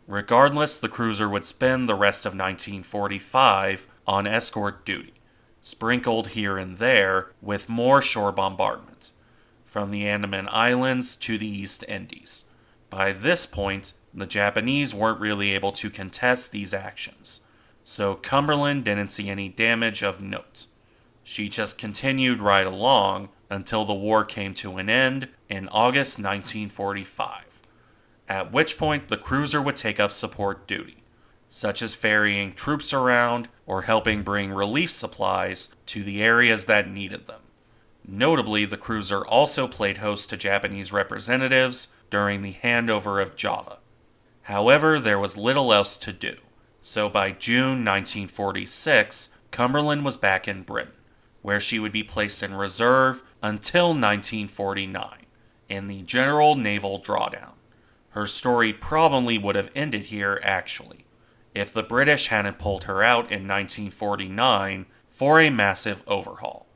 Regardless, the cruiser would spend the rest of 1945 on escort duty, sprinkled here and there with more shore bombardment, from the Andaman Islands to the East Indies. By this point, the Japanese weren't really able to contest these actions, so Cumberland didn't see any damage of note. She just continued right along until the war came to an end in August 1945, at which point the cruiser would take up support duty, such as ferrying troops around or helping bring relief supplies to the areas that needed them. Notably, the cruiser also played host to Japanese representatives during the handover of Java. However, there was little else to do, so by June 1946, Cumberland was back in Britain, where she would be placed in reserve until 1949, in the General Naval Drawdown. Her story probably would have ended here, actually, if the British hadn't pulled her out in 1949 for a massive overhaul.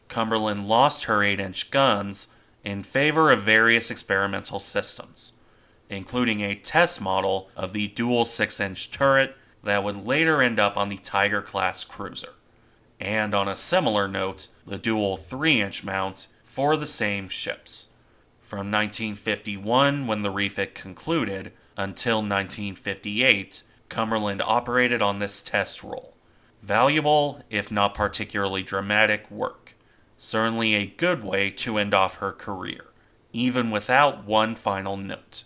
Cumberland lost her 8-inch guns in favor of various experimental systems, including a test model of the dual 6-inch turret that would later end up on the Tiger-class cruiser, and on a similar note, the dual 3-inch mount for the same ships. From 1951, when the refit concluded, until 1958, Cumberland operated on this test roll. Valuable, if not particularly dramatic, work. Certainly a good way to end off her career, even without one final note.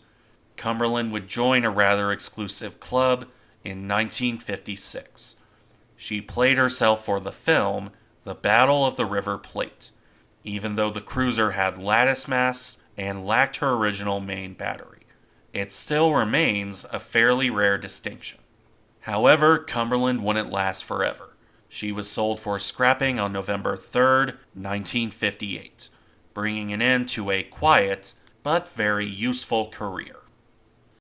Cumberland would join a rather exclusive club in 1956. She played herself for the film The Battle of the River Plate, even though the cruiser had lattice masts and lacked her original main battery. It still remains a fairly rare distinction. However, Cumberland wouldn't last forever. She was sold for scrapping on November 3rd, 1958, bringing an end to a quiet but very useful career.